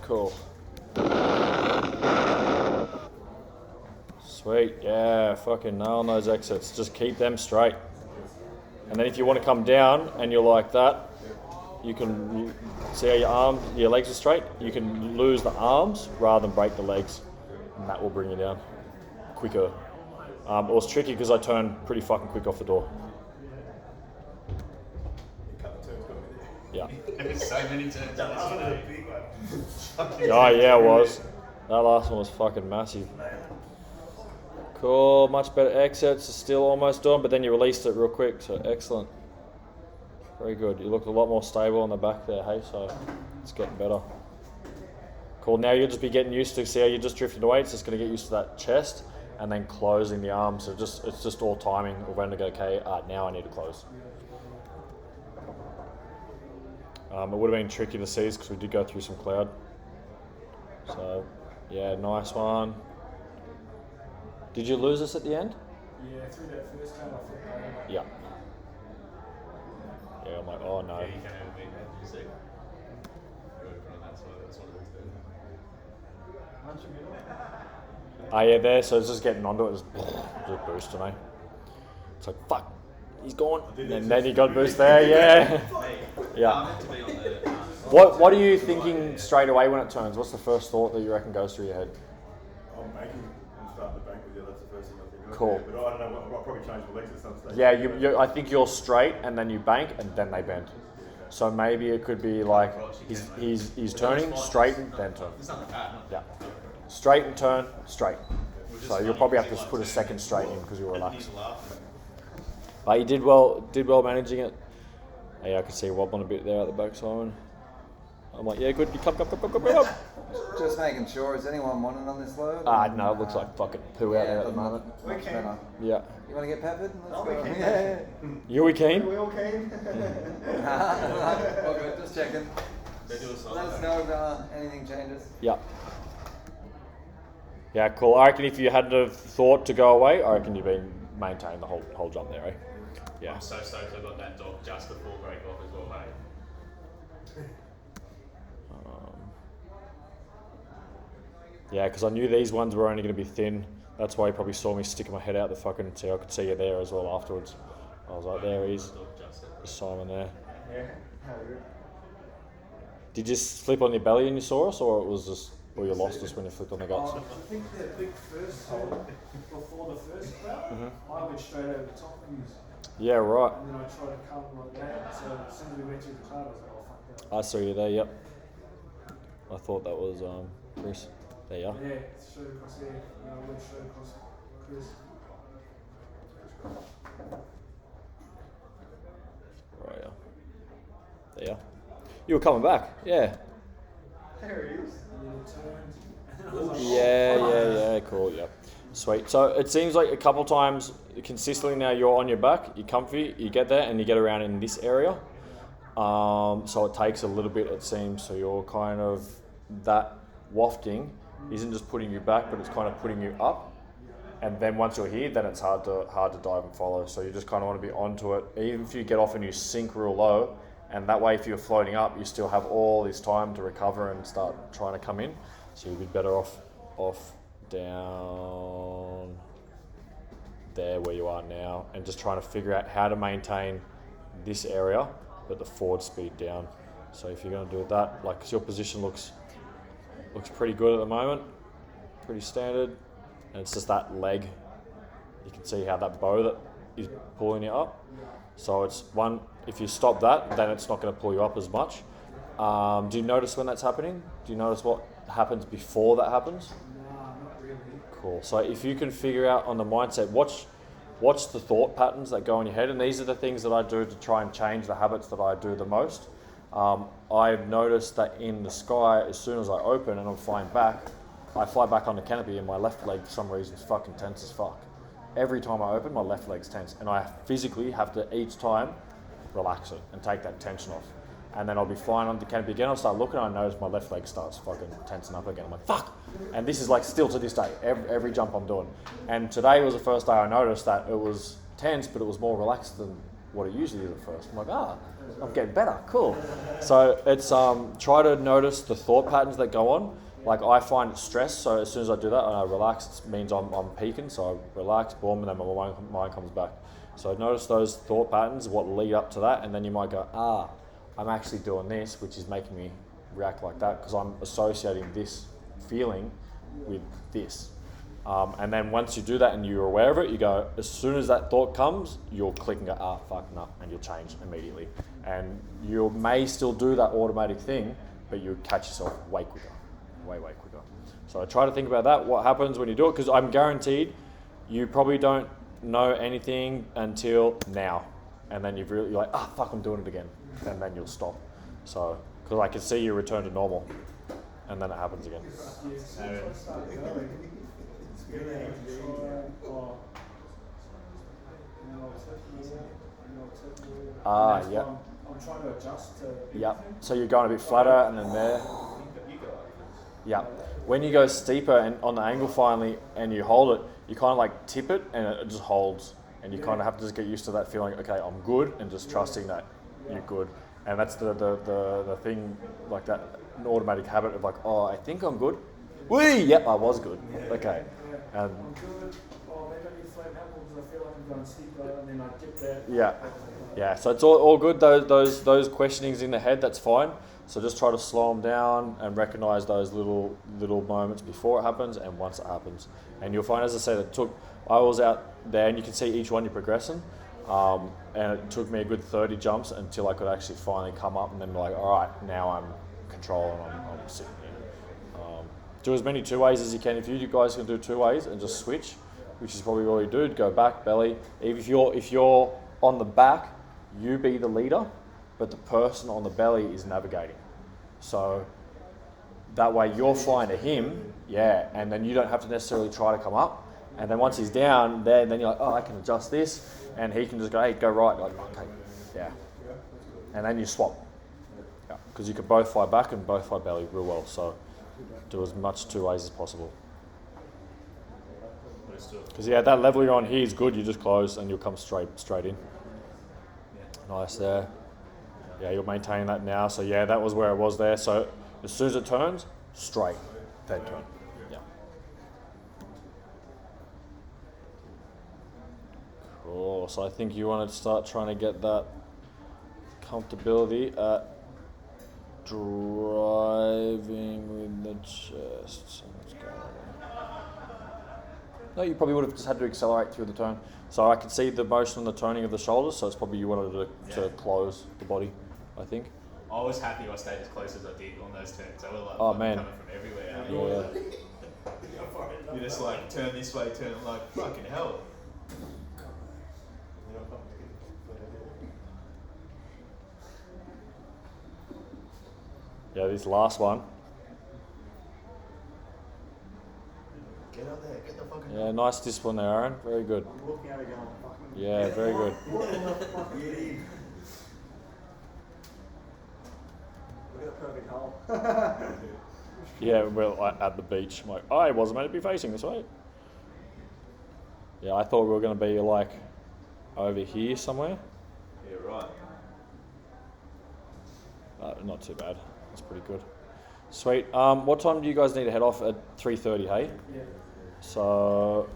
Cool. Sweet, yeah, fucking nail those exits. Just keep them straight. And then if you want to come down and you're like that, you see how your legs are straight? You can lose the arms rather than break the legs. And that will bring you down quicker. It was tricky because I turned pretty fucking quick off the door. Yeah. There's so many turns. Oh yeah, it was. That last one was fucking massive. Cool, much better exits. It's still almost done, but then you released it real quick, so excellent. Very good. You look a lot more stable on the back there, hey, so it's getting better. Cool, now you'll just be getting used to, see how you just drifted away. It's just going to get used to that chest and then closing the arms. So it's just all timing of when to go, okay, now I need to close. It would have been tricky to see because we did go through some cloud. So, yeah, nice one. Did you lose us at the end? Yeah, through that first time I flipped over. Yeah. Yeah, I'm like, oh no. Yeah, you can't have a big head, you see. On that side, that's what it is there. Yeah, there, so it's just getting onto it, just boosting me. It's like, fuck, he's gone. And then he got boost there, yeah. Yeah. What are you thinking straight away when it turns? What's the first thought that you reckon goes through your head? I'm banking. I'm starting to bank with you. That's the first thing I think of. Cool. Yeah, but I don't know. I'll probably change my legs at some stage. Yeah, I think you're straight and then you bank and then they bend. So maybe it could be like he's turning, straight and then turn. Yeah. Straight and turn, straight. So you'll probably have to put a second straight in because you're relaxed. But you did well managing it. Yeah, I could see you wobbling a bit there at the back, Simon. I'm like, yeah, good. You come. Just making sure. Is anyone wanting on this load? No, it looks like fucking poo out there at the moment. Much better. Yeah. You want to get peppered? Let's go. Yeah. You we keen? We all keen. All good. Just checking. Let us know if anything changes. Yeah. Yeah, cool. I reckon if you hadn't have thought to go away, I reckon you've been maintained the whole jump there, eh? Yeah. I'm so stoked I got that dog just before break off as well, hey. Yeah, because I knew these ones were only going to be thin. That's why you probably saw me sticking my head out the fucking I could see you there as well afterwards. I was like, there he is. There's Simon there. Yeah. How are you? Did you just flip on your belly and you saw us, or you lost us when you flipped on the guts? I think that big first hole before the first cloud, I went straight over the top of you. Yeah, right. And then I tried to come like that. So as soon as we went through the cloud, I was like, oh fuck that. I saw you there, yep. I thought that was Chris. There you are. Yeah, straight across there. And I went straight across Chris. Right, yeah. There you are. You were coming back, yeah. There he is. And then it turned. And I was like, Yeah, cool, yeah. Sweet. So it seems like a couple times consistently now you're on your back, you're comfy, you get there and you get around in this area. So it takes a little bit, it seems, so you're kind of, that wafting isn't just putting you back, but it's kind of putting you up. And then once you're here, then it's hard to dive and follow. So you just kind of want to be onto it. Even if you get off and you sink real low, and that way if you're floating up, you still have all this time to recover and start trying to come in. So you'll be better off down there where you are now, and just trying to figure out how to maintain this area, but the forward speed down. So if you're going to do that, like, 'cause your position looks pretty good at the moment, pretty standard, and it's just that leg. You can see how that bow that is pulling you up. So it's one, if you stop that, then it's not going to pull you up as much. Do you notice when that's happening? Do you notice what happens before that happens? nah, not really. Cool. So if you can figure out on the mindset, watch the thought patterns that go in your head, and these are the things that I do to try and change the habits that I do the most. I've noticed that in the sky, as soon as I open and I'm flying back, I fly back on the canopy and my left leg for some reason is fucking tense as fuck. Every time I open, my left leg's tense, and I physically have to each time relax it and take that tension off. And then I'll be flying on the canopy again, I'll start looking and I notice my left leg starts fucking tensing up again. I'm like, fuck! And this is like still to this day, every jump I'm doing. And today was the first day I noticed that it was tense, but it was more relaxed than what it usually is at first. I'm like, I'm getting better, cool. So it's try to notice the thought patterns that go on. Like I find it stress, so as soon as I do that and I relax, it means I'm peaking. So I relax, boom, and then my mind comes back. So notice those thought patterns, what lead up to that, and then you might go, I'm actually doing this, which is making me react like that because I'm associating this feeling with this. And then once you do that and you're aware of it, you go, as soon as that thought comes, you'll click and go, fuck, no, and you'll change immediately. And you may still do that automatic thing, but you'll catch yourself way quicker. Way quicker. So try to think about that, what happens when you do it, because I'm guaranteed you probably don't know anything until now. And then you're like, fuck, I'm doing it again. And then you'll stop. So, because I can see you return to normal. And then it happens again. Yeah. I'm trying to adjust to Yeah. So you're going a bit flatter and then there. Yeah. When you go steeper and on the angle finally and you hold it, you kind of like tip it and it just holds. And you kind of have to just get used to that feeling, okay, I'm good, and just trusting that you're good. And that's the thing, like that automatic habit of like, I think I'm good. Whee! Yep, I was good. Okay. I'm good. Maybe I need to slow down because I feel like I'm going steeper, and then I get there. Yeah. So it's all good. Those questionings in the head, that's fine. So just try to slow them down and recognize those little moments before it happens and once it happens. And you'll find, as I said, I was out there and you can see each one you're progressing. And it took me a good 30 jumps until I could actually finally come up and then be like, all right, now I'm controlling, I'm sitting here. Do as many 2 ways as you can. If you guys can do 2 ways and just switch, which is probably all you do, go back, belly. If you're on the back, you be the leader, but the person on the belly is navigating. So that way you're flying to him, and then you don't have to necessarily try to come up. And then once he's down there, then you're like, I can adjust this, and he can just go, hey, go right. You're like, okay, yeah. And then you swap. Yeah, because you can both fly back and both fly belly real well. So do as much 2 ways as possible. Because that level you're on here is good. You just close and you'll come straight in. Nice there. Yeah, you're maintaining that now. So that was where it was there. So as soon as it turns, straight, then turn. Yeah. Cool. So I think you want to start trying to get that comfortability at driving with the chest. So let's go. No, you probably would have just had to accelerate through the turn. So I can see the motion and the turning of the shoulders, so it's probably you wanted to close the body, I think. I was happy I stayed as close as I did on those turns. They were like man. coming from everywhere. Yeah. You just like turn this way, turn like fucking hell. Yeah, this last one. Get up there, get the fucking. Yeah, nice discipline there, Aaron. Very good. I'm looking at it going, fucking. Yeah, very good. What the fuck? Get in. Look at the perfect hole. Yeah, well, at the beach, I'm like, I wasn't meant to be facing this way. Yeah, I thought we were going to be like over here somewhere. Yeah, right. Not too bad. That's pretty good. Sweet. What time do you guys need to head off at 3:30? Hey. Yeah. So